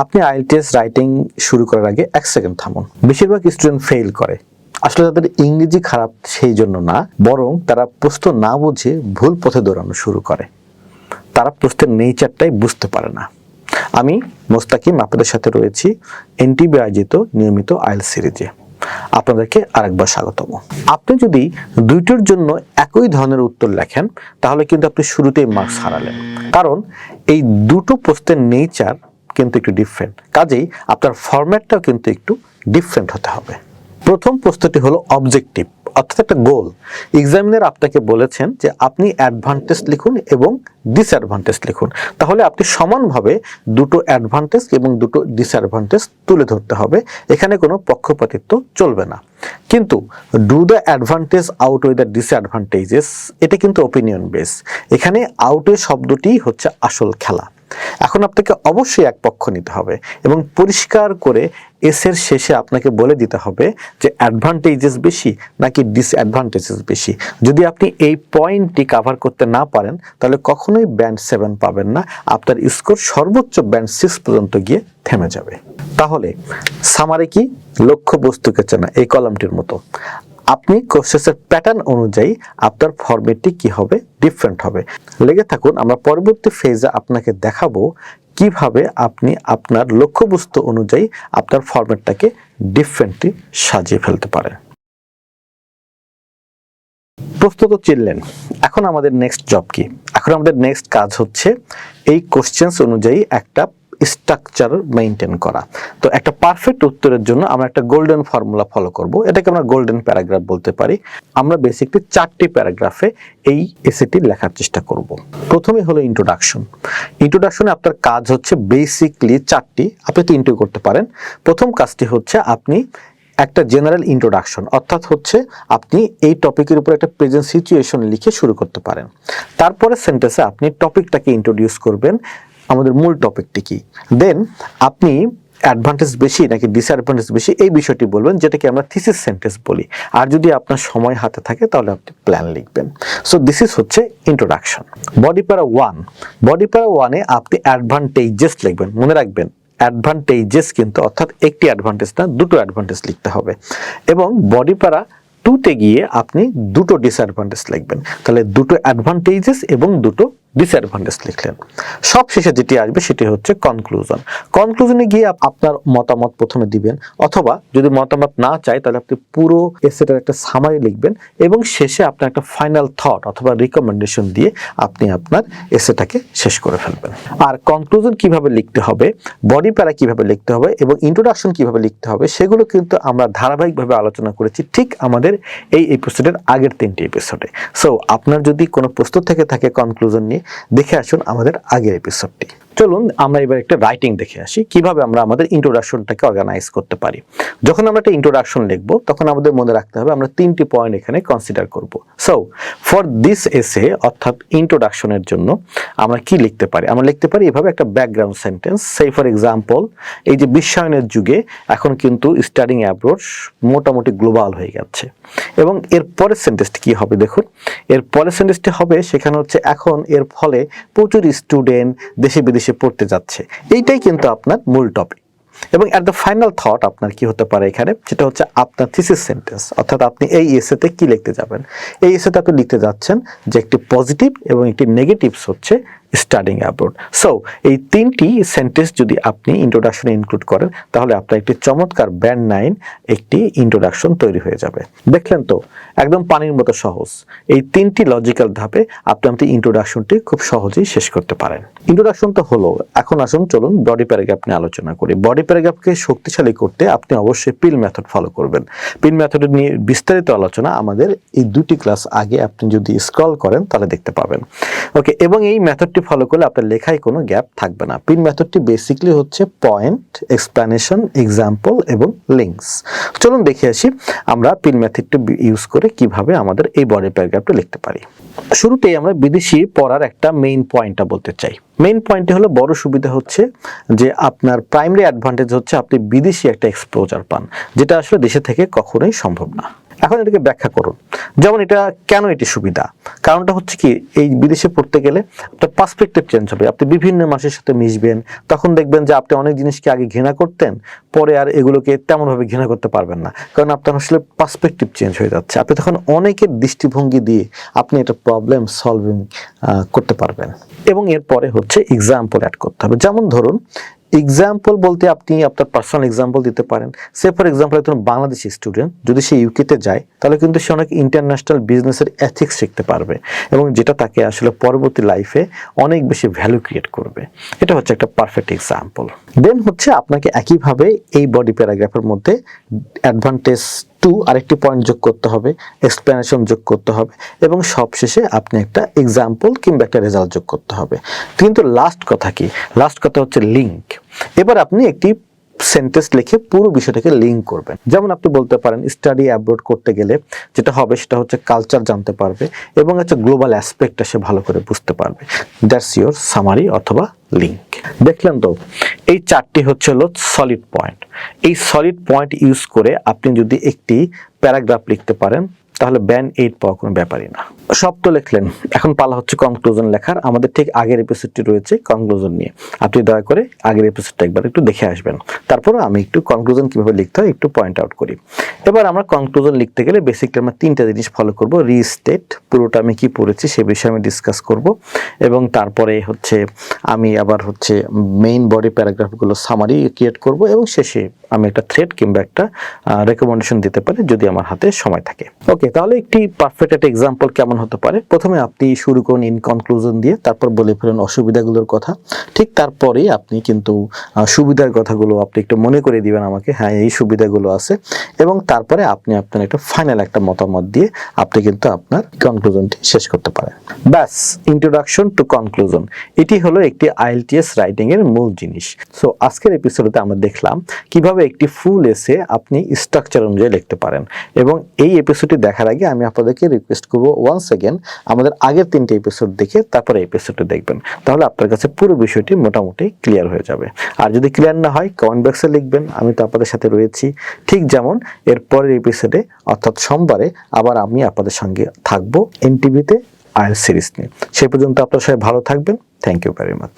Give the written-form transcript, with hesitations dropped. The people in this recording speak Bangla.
আপনি আইএলটিএস রাইটিং শুরু করার আগে 1 সেকেন্ড থামুন। বেশিরভাগ স্টুডেন্ট ফেল করে, আসলে তাদের ইংরেজি খারাপ সেই জন্য না, বরং তারা প্রশ্ন না বুঝে ভুল পথে দৌড়ানো শুরু করে। তারা প্রশ্নের নেচারটাই বুঝতে পারে না। আমি মোস্তাকিম আপনাদের সাথে রয়েছি এনটিভি আয়োজিত নিয়মিত আইএলটিএস সিরিজে। আপনাদেরকে আরেকবার স্বাগতম। আপনি যদি দুইটার জন্য একই ধরনের উত্তর লেখেন তাহলে কিন্তু আপনি শুরুতেই মার্কস হারালেন, কারণ এই দুটো প্রশ্নের নেচার কিন্তু একটু ডিফারেন্ট, কাজেই আপনার ফরম্যাটটাও কিন্তু একটু ডিফারেন্ট হতে হবে। প্রথম প্রশ্নটি হলো অবজেক্টিভ, অর্থাৎ একটা গোল। এক্সামিনার আপনাকে বলেছেন যে আপনি অ্যাডভান্টেজ লিখুন এবং ডিসঅ্যাডভান্টেজ লিখুন, তাহলে আপনি সমানভাবে দুটো অ্যাডভান্টেজ এবং দুটো ডিসঅ্যাডভান্টেজ তুলে ধরতে হবে। এখানে কোনো পক্ষপাতিত্ব চলবে না। কিন্তু do the advantage outweigh the disadvantages, এটা কিন্তু ওপিনিয়ন বেস। এখানে আউটওয়ে শব্দটি হচ্ছে আসল খেলা। এখন আপনাকে অবশ্যই এক পক্ষ নিতে হবে এবং পরিষ্কার করে এসের শেষে আপনাকে বলে দিতে হবে যে অ্যাডভান্টেজেস বেশি নাকি ডিসঅ্যাডভান্টেজেস বেশি। যদি আপনি এই পয়েন্টটি কভার করতে না পারেন তাহলে কখনোই ব্যান্ড 7 পাবেন না, আপনার স্কোর সর্বোচ্চ ব্যান্ড 6 পর্যন্ত গিয়ে থেমে যাবে। তাহলে সামারি কি? লক্ষ্যবস্তুকে চেনা, এই কলামটির মতো। আপনি কোশ্চেনের প্যাটার্ন অনুযায়ী আপনার ফরম্যাটটি কি হবে? ডিফারেন্ট হবে। লেগে থাকুন, আমরা পরবর্তী ফেজে আপনাকে দেখাবো কিভাবে আপনি আপনার লক্ষ্যবস্তু অনুযায়ী আপনার ফরম্যাটটাকে ডিফারেন্টলি সাজিয়ে ফেলতে পারেন। প্রশ্ন তো চিনলেন, এখন আমাদের নেক্সট জব কি? এখন আমাদের নেক্সট কাজ হচ্ছে এই কোশ্চেন্স অনুযায়ী একটা স্ট্রাকচার মেইনটেইন করা। তো একটা পারফেক্ট উত্তরের জন্য আমরা একটা গোল্ডেন ফর্মুলা ফলো করব, এটাকে আমরা গোল্ডেন প্যারাগ্রাফ বলতে পারি। আমরা বেসিকলি 4টি প্যারাগ্রাফে এই এসেটি লেখার চেষ্টা করব। প্রথমে হলো ইন্ট্রোডাকশন। ইন্ট্রোডাকশনে আপনার কাজ হচ্ছে বেসিকলি 4টি, আপনি 3টি করতে পারেন। প্রথম কাজটি হচ্ছে আপনি একটা জেনারেল ইন্ট্রোডাকশন, অর্থাৎ হচ্ছে আপনি এই টপিকের উপর একটা প্রেজেন্ট সিচুয়েশন লিখে শুরু করতে পারেন। তারপরে সেন্টেন্সে আপনি টপিকটাকে ইন্ট্রোডিউস করবেন, আমাদের মূল টপিকটি কি। দেন আপনি অ্যাডভান্টেজ বেশি নাকি ডিসঅ্যাডভান্টেজ বেশি এই বিষয়টি বলবেন, যেটাকে আমরা থিসিস সেন্টেন্স বলি। আর যদি আপনার সময় হাতে থাকে তাহলে আপনি প্ল্যান লিখবেন। সো দিস ইজ হচ্ছে ইন্ট্রোডাকশন। বডি প্যারা 1, বডি প্যারা 1-এ আপনি অ্যাডভান্টেজেস লিখবেন। মনে রাখবেন অ্যাডভান্টেজেস কিন্তু, অর্থাৎ একটি অ্যাডভান্টেজ না, দুটো অ্যাডভান্টেজ লিখতে হবে। এবং বডি প্যারা 2-তে গিয়ে আপনি দুটো ডিসঅ্যাডভান্টেজ লিখবেন। তাহলে দুটো অ্যাডভান্টেজেস এবং দুটো ডিসঅ্যাডভান্টেজ লিখলেন। সব শেষে যেটি আসবে সেটি হচ্ছে কনক্লুশন। কনক্লুশনে গিয়ে আপনার মতামত প্রথমে দিবেন, অথবা যদি মতামত না চাই তাহলে আপনি পুরো এসেটার একটা সামারি লিখবেন এবং শেষে আপনার একটা ফাইনাল থট অথবা রিকমেন্ডেশন দিয়ে আপনি আপনার এসেটাকে শেষ করে ফেলবেন। আর কনক্লুশন কিভাবে লিখতে হবে, বডি প্যারা কিভাবে লিখতে হবে এবং ইন্ট্রোডাকশন কিভাবে লিখতে হবে সেগুলো কিন্তু আমরা ধারাবাহিকভাবে আলোচনা করেছি ঠিক আমাদের এই এপিসোডের আগের 3টি এপিসোডে। সো আপনার যদি কোনো প্রশ্ন থেকে থাকে কনক্লুশন নিয়ে, দেখে আসুন আমাদের আগের এপিসোডটি। চলুন আমরা এবার একটা রাইটিং দেখে আসি কিভাবে আমরা আমাদের ইন্ট্রোডাকশনটাকে অর্গানাইজ করতে পারি। যখন আমরা একটা ইন্ট্রোডাকশন লিখবো তখন আমাদের মনে রাখতে হবে আমরা 3টি পয়েন্ট এখানে কনসিডার করব। সো ফর দিস এসে, অর্থাৎ ইন্ট্রোডাকশনের জন্য আমরা কি লিখতে পারি? আমরা লিখতে পারি এভাবে একটা ব্যাকগ্রাউন্ড সেন্টেন্স। সেই ফর এক্সাম্পল, এই যে বিশ্বায়নের যুগে এখন কিন্তু স্টাডিং অ্যাব্রড মোটামুটি গ্লোবাল হয়ে যাচ্ছে। এবং এর পরের সেন্টেন্সটি কি হবে দেখুন, এর পরের সেন্টেন্সটি হবে সেখানে হচ্ছে এখন এর ফলে প্রচুর স্টুডেন্ট দেশে বিদেশে পড়তে যাচ্ছে। এইটাই কিন্তু আপনার মূল টপিক। এবং এট দ্য ফাইনাল থট আপনার কি হতে পারে এখানে, সেটা হচ্ছে আপনার থিসিস সেন্টেন্স, অর্থাৎ আপনি এই এসেতে কি লিখতে যাবেন। এই এসেতে আপনি লিখতে যাচ্ছেন যে একটি পজিটিভ এবং একটি নেগেটিভস হচ্ছে স্টাডিং অ্যাব্রড। সো এই 3টি সেন্টেন্স যদি আপনি ইন্ট্রোডাকশনে ইনক্লুড করেন তাহলে আপনার একটি চমৎকার ব্যান্ড 9 একটি ইন্ট্রোডাকশন তৈরি হয়ে যাবে। দেখলেন তো, একদম পানির মতো সহজ। এই 3টি লজিক্যাল ধাপে আপনি আপনার ইন্ট্রোডাকশনটি খুব সহজেই শেষ করতে পারেন। ইন্ট্রোডাকশন তো হলো, এখন আসুন চলুন বডি প্যারাগ্রাফ নিয়ে আলোচনা করি। বডি প্যারাগ্রাফকে শক্তিশালী করতে আপনি অবশ্যই পিল মেথড ফলো করবেন। পিল মেথড নিয়ে বিস্তারিত আলোচনা আমাদের এই 2টি ক্লাস আগে আপনি যদি স্ক্রল করেন তাহলে দেখতে পাবেন। ওকে, এবং এই মেথডটি ফলো করলে আপনার লেখায় কোনো গ্যাপ থাকবে না। পিন মেথডটি বেসিক্যালি হচ্ছে পয়েন্ট, এক্সপ্লেনেশন, এক্সাম্পল এবং লিঙ্কস। চলুন দেখে আসি আমরা পিন মেথডটি ইউজ করে কিভাবে আমাদের এই বডি প্যারাগ্রাফটা লিখতে পারি। শুরুতেই আমরা বিদেশি পড়ার একটা মেইন পয়েন্টটা বলতে চাই। মেইন পয়েন্টটি হলো, বড় সুবিধা হচ্ছে যে আপনার প্রাইমারি অ্যাডভান্টেজ হচ্ছে আপনি বিদেশি একটা এক্সপোজার পান, যেটা আসলে দেশে থেকে কখনোই সম্ভব না। এখন এটাকে ব্যাখ্যা করুন। যেমন এটা কেন এটি সুবিধা, কারণটা হচ্ছে কি, এই বিদেশে পড়তে গেলে আপনার পার্সপেক্টিভ চেঞ্জ হবে, আপনি বিভিন্ন মানুষের সাথে মিশবেন, তখন দেখবেন যে আপনি অনেক জিনিসকে আগে ঘৃণা করতেন, পরে আর এগুলোকে তেমনভাবে ঘৃণা করতে পারবেন না, কারণ আপনার আসলে পার্সপেক্টিভ চেঞ্জ হয়ে যাচ্ছে। আপনি তখন অনেকের দৃষ্টিভঙ্গি দিয়ে আপনি একটা প্রবলেম সলভিং করতে পারবেন। এবং এরপরে হচ্ছে এক্সাম্পল অ্যাড করতে হবে। যেমন ধরুন এক্সাম্পল বলতে আপনি আপনার পার্সোনাল এক্সাম্পল দিতে পারেন। সে ফর এক্সাম্পল একজন বাংলাদেশি স্টুডেন্ট যদি সে ইউকেতে যায়, তাহলে কিন্তু সে অনেক ইন্টারন্যাশনাল বিজনেসের এথিক্স শিখতে পারবে, এবং যেটা তাকে আসলে পরবর্তী লাইফে অনেক বেশি ভ্যালু ক্রিয়েট করবে। এটা হচ্ছে একটা পারফেক্ট এক্সাম্পল। দেন হচ্ছে আপনাকে একইভাবে এই বডি প্যারাগ্রাফের মধ্যে অ্যাডভান্টেজ টু আরেকটি পয়েন্ট যোগ করতে হবে, এক্সপ্লেনেশন যোগ করতে হবে, এবং সবশেষে আপনি একটা এক্সাম্পল কিংবা একটা রেজাল্ট যোগ করতে হবে। কিন্তু লাস্ট কথা কি, লাস্ট কথা হচ্ছে লিঙ্ক। এবার আপনি একটি সেন্টেন্স লিখে পুরো বিষয়টাকে লিঙ্ক করবেন। যেমন আপনি বলতে পারেন স্টাডি অ্যাব্রড করতে গেলে যেটা হবে সেটা হচ্ছে কালচার জানতে পারবে এবং একটা গ্লোবাল অ্যাসপেক্টটা সে ভালো করে বুঝতে পারবে। দ্যাটস ইওর সামারি অথবা লিঙ্ক। দেখলেন তো, এই চারটি হচ্ছে হলো সলিড পয়েন্ট। এই সলিড পয়েন্ট ইউজ করে আপনি যদি একটি প্যারাগ্রাফ লিখতে পারেন, তাহলে ব্যান্ড 8 পাওয়া কোনো ব্যাপারই না। সব তো লিখলেন, এখন পালা হচ্ছে কনক্লুশন লেখার। আমাদের ঠিক আগের এপিসোডটি রয়েছে কনক্লুশন নিয়ে, আপনি দয়া করে আগের এপিসোডটা একবার একটু দেখে আসবেন। তারপরে আমি একটু কনক্লুশন কিভাবে লিখতে হয় একটু পয়েন্ট আউট করি। এবার আমরা কনক্লুশন লিখতে গেলে বেসিকলি আমরা তিনটা জিনিস ফলো করব। রিস্টেট, পুরোটা আমি কি পড়েছি সে বিষয়ে আমি ডিসকাস করব, এবং তারপরে হচ্ছে আমি আবার হচ্ছে মেইন বডি প্যারাগ্রাফগুলো সামারি ক্রিয়েট করব, এবং শেষে আমি একটা থ্রেড কিংবা একটা রেকমেন্ডেশন দিতে পারি যদি আমার হাতে সময় থাকে। ওকে, তাহলে একটি পারফেক্ট একটা এক্সাম্পল কেমন হতে পারে? প্রথমে আপনি শুরু করুন ইন কনক্লুশন দিয়ে, তারপর বলে ফেলুন অসুবিধাগুলোর কথা। ঠিক তারপরেই আপনি কিন্তু সুবিধার কথাগুলো আপনি একটু মনে করে দিবেন আমাকে, হ্যাঁ এই সুবিধাগুলো আছে, এবং তারপরে আপনি আপনার একটা ফাইনাল একটা মতামত দিয়ে আপনি কিন্তু আপনার কনক্লুশনটি শেষ করতে পারেন। ব্যাস, ইন্ট্রোডাকশন টু কনক্লুশন, এটি হলো একটি আইএলটিএস রাইটিং এর মূল জিনিস। সো আজকের এপিসোডে আমরা দেখলাম কিভাবে একটি ফুল এসে আপনি স্ট্রাকচার অনুযায়ী লিখতে পারেন। এবং এই এপিসোডটি দেখার আগে আমি আপনাদেরকে রিকোয়েস্ট করব ওয়ান্স अगेन আমাদের আগের 3টে এপিসোড দেখে তারপরে এপিসোডটি দেখবেন, তাহলে আপনার কাছে পুরো বিষয়টি মোটামুটি ক্লিয়ার হয়ে যাবে। আর যদি ক্লিয়ার না হয় কমেন্ট বক্সে লিখবেন, আমি তো আপনাদের সাথে রয়েছি। ঠিক যেমন এর পরের এপিসোডে অর্থাৎ সোমবারে আবার আমি আপনাদের সঙ্গে থাকবো এনটিভিতে আইএলটিএস সিরিজ নিয়ে। সেই পর্যন্ত আপনারা সবাই ভালো থাকবেন। Thank you very much.